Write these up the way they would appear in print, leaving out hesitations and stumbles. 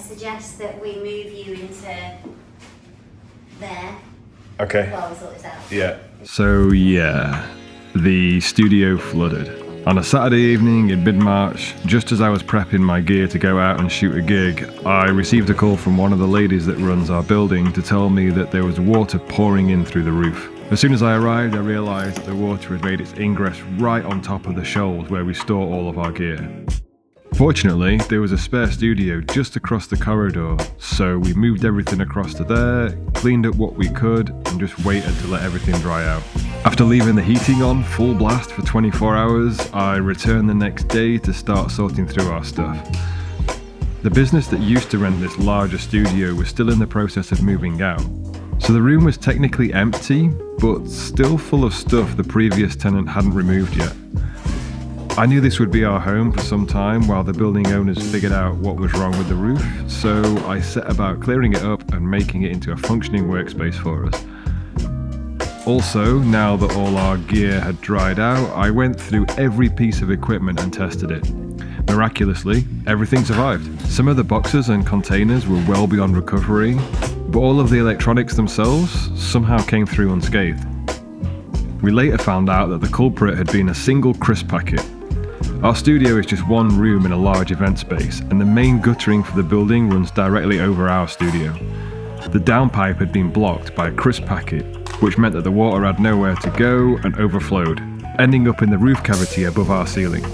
suggest that we move you into there Okay. while we sort this out. Yeah. So the studio flooded. On a Saturday evening in mid-March, just as I was prepping my gear to go out and shoot a gig, I received a call from one of the ladies that runs our building to tell me that there was water pouring in through the roof. As soon as I arrived, I realised that the water had made its ingress right on top of the shoals where we store all of our gear. Fortunately, there was a spare studio just across the corridor, so we moved everything across to there, cleaned up what we could, and just waited to let everything dry out. After leaving the heating on full blast for 24 hours, I returned the next day to start sorting through our stuff. The business that used to rent this larger studio was still in the process of moving out, so the room was technically empty, but still full of stuff the previous tenant hadn't removed yet. I knew this would be our home for some time while the building owners figured out what was wrong with the roof, so I set about clearing it up and making it into a functioning workspace for us. Also, now that all our gear had dried out, I went through every piece of equipment and tested it. Miraculously, everything survived. Some of the boxes and containers were well beyond recovery, but all of the electronics themselves somehow came through unscathed. We later found out that the culprit had been a single crisp packet. Our studio is just one room in a large event space, and the main guttering for the building runs directly over our studio. The downpipe had been blocked by a crisp packet, which meant that the water had nowhere to go and overflowed, ending up in the roof cavity above our ceiling.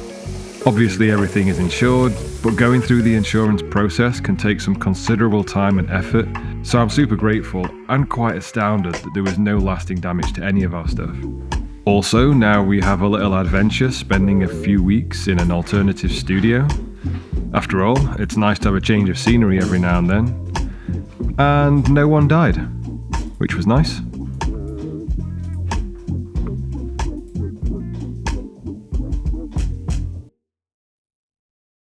Obviously everything is insured, but going through the insurance process can take some considerable time and effort, so I'm super grateful and quite astounded that there was no lasting damage to any of our stuff. Also, now we have a little adventure spending a few weeks in an alternative studio. After all, it's nice to have a change of scenery every now and then. And no one died, which was nice.